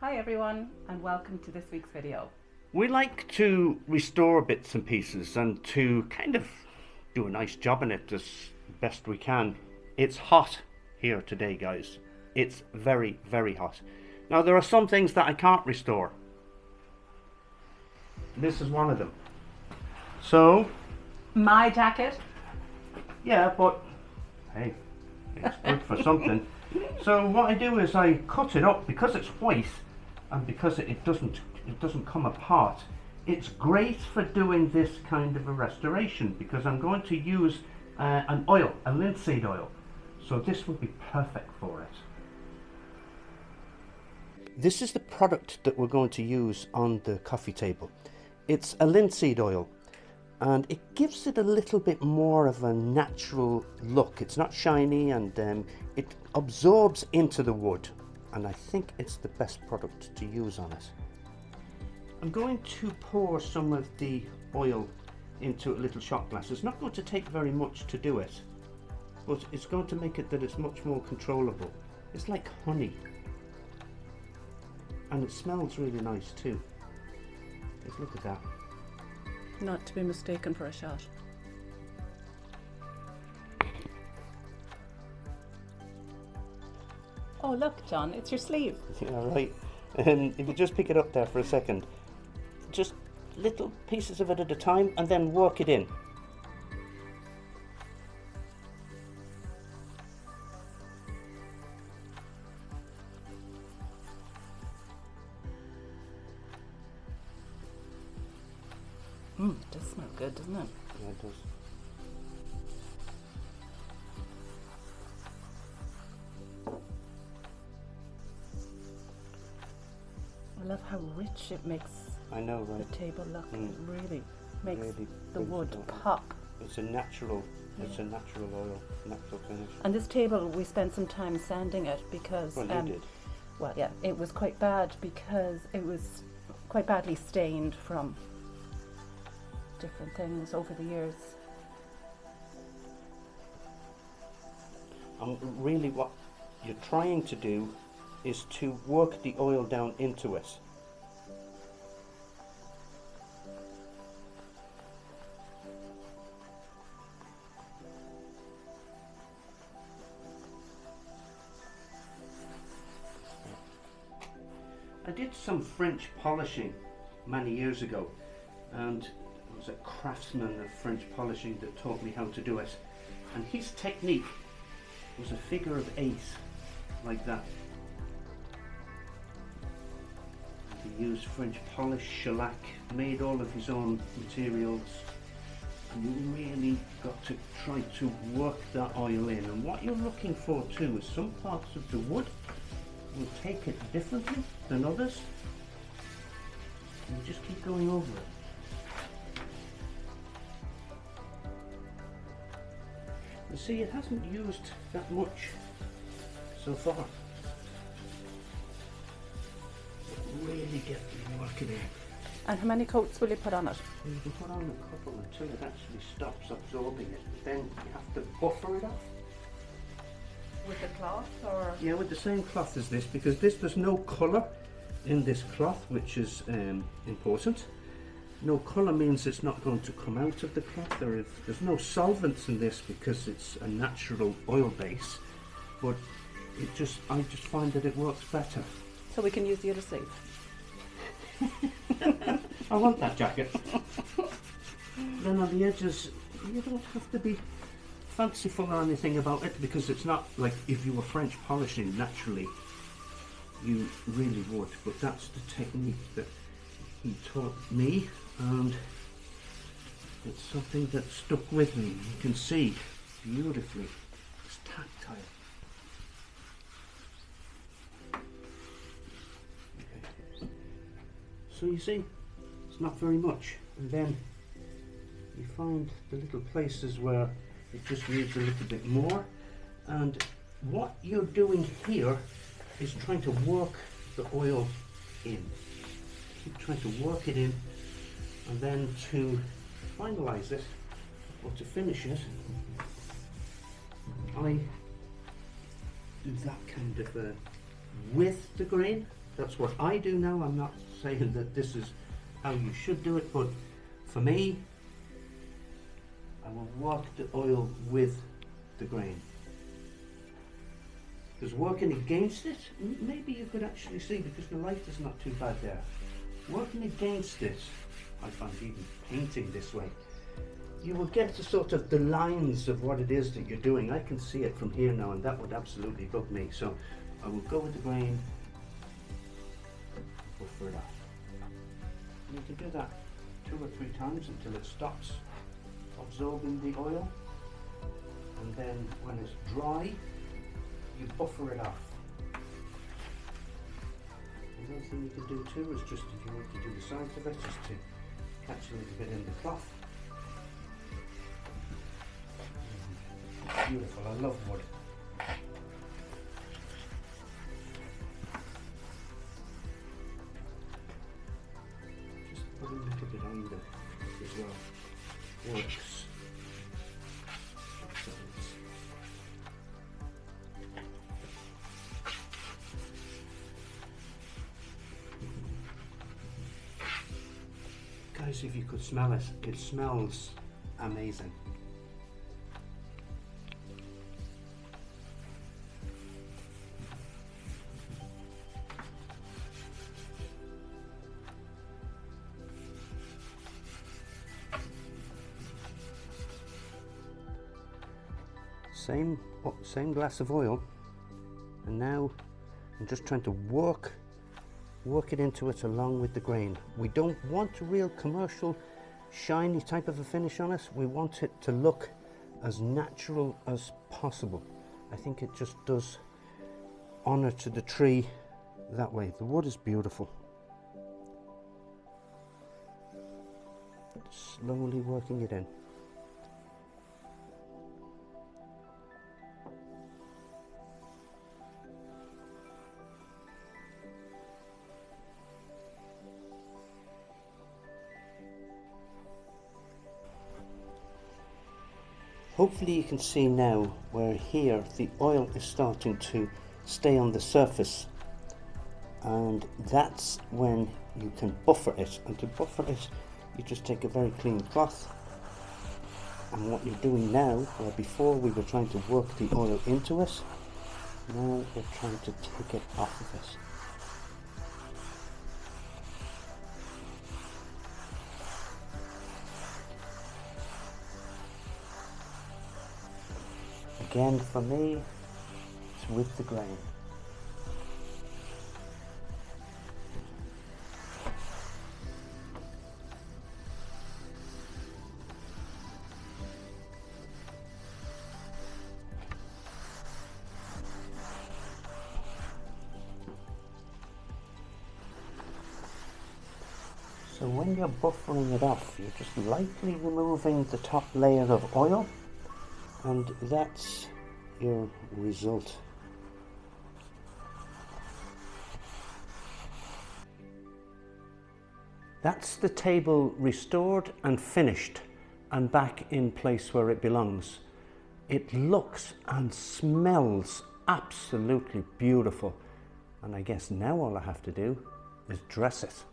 Hi everyone and welcome to this week's video. We like to restore bits and pieces and to kind of do a nice job in it as best we can. It's hot here today, guys. It's very, very hot. Now there are some things that I can't restore. This is one of them. So, My jacket. yeah, but hey, it's good for something. So what I do is I cut it up because it's white and because it doesn't come apart. It's great for doing this kind of a restoration because I'm going to use an oil, a linseed oil. So this would be perfect for it. This is the product that we're going to use on the coffee table. It's a linseed oil and it gives it a little bit more of a natural look. It's not shiny and it absorbs into the wood, and I think it's the best product to use on it. I'm going to pour some of the oil into a little shot glass. It's not going to take very much to do it, but it's going to make it that it's much more controllable. It's like honey, and it smells really nice too. Just look at that. Not to be mistaken for a shot. Oh look John, it's your sleeve. Yeah, right. And if you just pick it up there for a second, just little pieces of it at a time and then work it in. It does smell good, doesn't it? Yeah, it does. I love how rich it makes I know, right? the table look. Mm. It really makes Really the brings wood it out. pop. It's a natural oil, natural finish. And this table, we spent some time sanding it because Well, you did. well, yeah, it was quite bad because it was quite badly stained from different things over the years. Really what you're trying to do is to work the oil down into it. I did some French polishing many years ago, and it was a craftsman of French polishing that taught me how to do it. And his technique was a figure of 8, like that. He used French polish, shellac, made all of his own materials, and you really got to try to work that oil in. And what you're looking for too is some parts of the wood will take it differently than others, and you just keep going over it. You see, it hasn't used that much so far. Really get working in. And how many coats will you put on it? You can put on a couple until it actually stops absorbing it, but then you have to buffer it off. With the cloth or? Yeah, with the same cloth as this, because there's no colour in this cloth, which is important. No colour means it's not going to come out of the cloth. There's no solvents in this because it's a natural oil base, but I just find that it works better. So we can use the other sleeve. I want that jacket. Then on the edges, you don't have to be fanciful or anything about it, because it's not like if you were French polishing naturally, you really would. But that's the technique that he taught me, and it's something that stuck with me. You can see beautifully. It's tactile. Okay. So you see, it's not very much, and then you find the little places where it just needs a little bit more. And what you're doing here is trying to work the oil in. Keep trying to work it in, and then to finalize it or to finish it, I do that kind of with the grain That's what I do now. I'm not saying that this is how you should do it, but for me, I will work the oil with the grain. Because working against it, maybe you could actually see, because the light is not too bad there. Working against it, I find even painting this way, you will get to sort of the lines of what it is that you're doing. I can see it from here now, and that would absolutely bug me. So I will go with the grain, buffer it off. You can do that 2 or 3 times until it stops absorbing the oil, and then when it's dry, you buffer it off. Another thing you can do too is just, if you want to do the sides of it, just to catch a little bit in the cloth. Beautiful, I love wood. Just put a little bit on there as well. Works. Guys, if you could smell it, it smells amazing. Same glass of oil, and now I'm just trying to work it into it along with the grain. We don't want a real commercial shiny type of a finish on it. We want it to look as natural as possible. I think it just does honor to the tree that way. The wood is beautiful. Slowly working it in. Hopefully you can see now where here the oil is starting to stay on the surface, and that's when you can buffer it. And to buffer it, you just take a very clean cloth, and what you're doing now, where before we were trying to work the oil into it, now we're trying to take it off of it. Again, for me, it's with the grain. So when you're buffering it off, you're just lightly removing the top layer of oil, and that's your result. That's the table restored and finished and back in place where it belongs. It looks and smells absolutely beautiful, and I guess now all I have to do is dress it.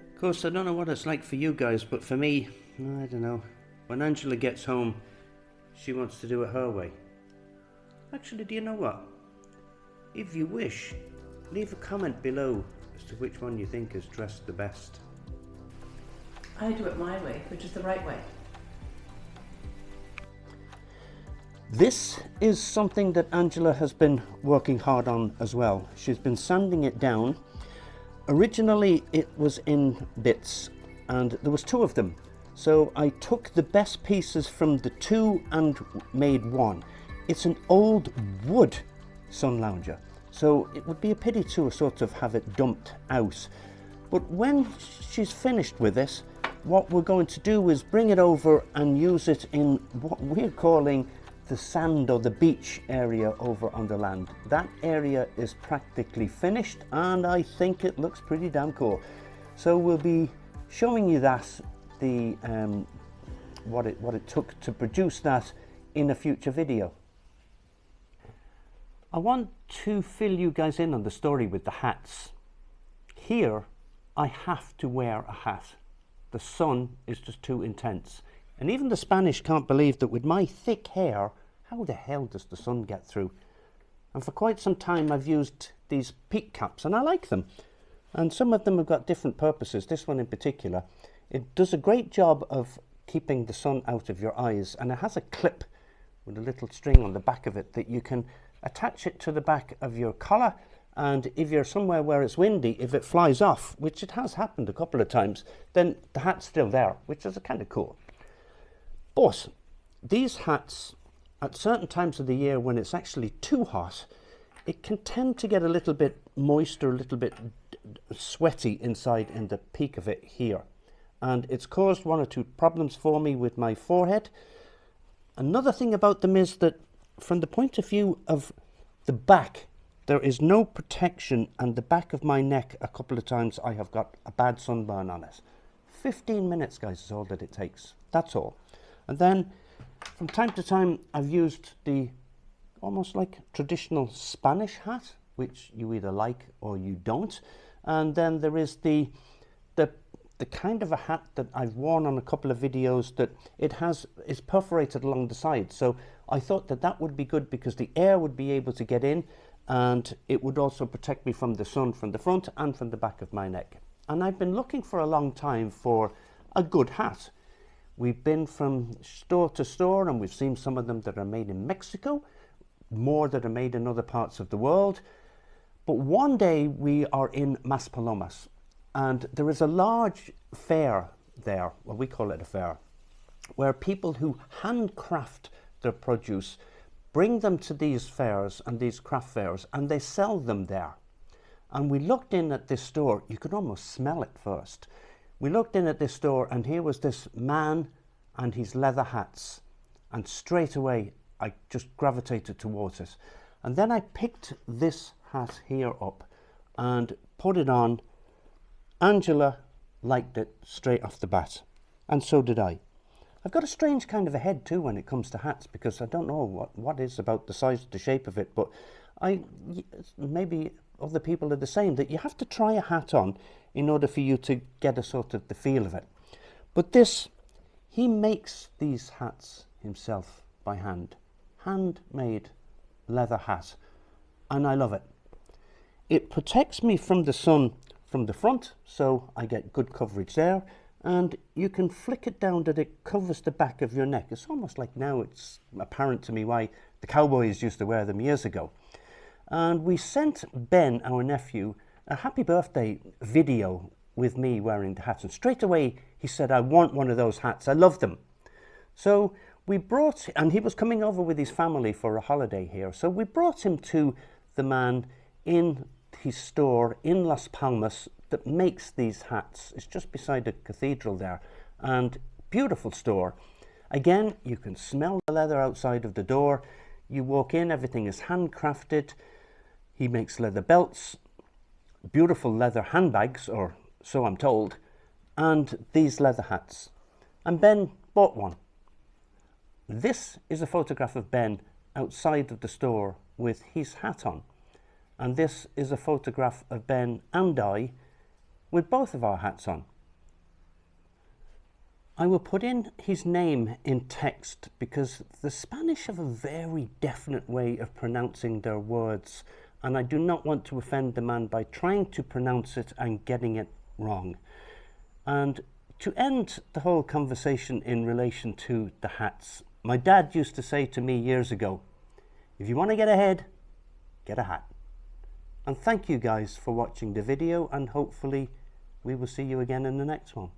Of course, I don't know what it's like for you guys, but for me, I don't know. When Angela gets home, she wants to do it her way. Actually, do you know what? If you wish, leave a comment below as to which one you think is dressed the best. I do it my way, which is the right way. This is something that Angela has been working hard on as well. She's been sanding it down. Originally it was in bits and there was 2 of them. So I took the best pieces from the 2 and made one. It's an old wood sun lounger, so it would be a pity to sort of have it dumped out. But when she's finished with this, what we're going to do is bring it over and use it in what we're calling the sand or the beach area over on the land. That area is practically finished and I think it looks pretty damn cool. So we'll be showing you that, what it took to produce that in a future video. I want to fill you guys in on the story with the hats. Here I have to wear a hat. The sun is just too intense. And even the Spanish can't believe that with my thick hair, how the hell does the sun get through? And for quite some time I've used these peak caps and I like them. And some of them have got different purposes. This one in particular, it does a great job of keeping the sun out of your eyes, and it has a clip with a little string on the back of it that you can attach it to the back of your collar, and if you're somewhere where it's windy, if it flies off, which it has happened a couple of times, then the hat's still there, which is kind of cool. But these hats, at certain times of the year when it's actually too hot, it can tend to get a little bit moist or a little bit sweaty inside in the peak of it here. And it's caused 1 or 2 problems for me with my forehead. Another thing about them is that from the point of view of the back, there is no protection, and the back of my neck, a couple of times I have got a bad sunburn on it. 15 minutes, guys, is all that it takes. That's all. And then from time to time I've used the almost like traditional Spanish hat, which you either like or you don't. And then there is the kind of a hat that I've worn on a couple of videos that is perforated along the side. So I thought that that would be good because the air would be able to get in, and it would also protect me from the sun from the front and from the back of my neck. And I've been looking for a long time for a good hat. We've been from store to store and we've seen some of them that are made in Mexico, more that are made in other parts of the world. But one day we are in Maspalomas, and there is a large fair there, well, we call it a fair, where people who handcraft their produce bring them to these fairs and these craft fairs, and they sell them there. And we looked in at this store, you could almost smell it first. We looked in at this store and here was this man and his leather hats, and straight away I just gravitated towards it. And then I picked this hat here up and put it on. Angela liked it straight off the bat, and so did I. I've got a strange kind of a head too when it comes to hats, because I don't know what is about the size, the shape of it, but maybe other people are the same, that you have to try a hat on in order for you to get a sort of the feel of it. But this, he makes these hats himself by hand. Handmade leather hat, and I love it. It protects me from the sun from the front, so I get good coverage there, and you can flick it down that it covers the back of your neck. It's almost like now it's apparent to me why the cowboys used to wear them years ago. And we sent Ben, our nephew, a happy birthday video with me wearing the hats, and straight away he said, I want one of those hats, I love them. So we brought, and he was coming over with his family for a holiday here, so we brought him to the man in his store in Las Palmas that makes these hats. It's just beside the cathedral there, and beautiful store. Again, you can smell the leather outside of the door. You walk in, everything is handcrafted. He makes leather belts, beautiful leather handbags, or so I'm told, and these leather hats. And Ben bought one. This is a photograph of Ben outside of the store with his hat on. And this is a photograph of Ben and I with both of our hats on. I will put in his name in text because the Spanish have a very definite way of pronouncing their words, and I do not want to offend the man by trying to pronounce it and getting it wrong. And to end the whole conversation in relation to the hats, My dad used to say to me years ago, if you want to get ahead, get a hat. And thank you guys for watching the video, and hopefully we will see you again in the next one.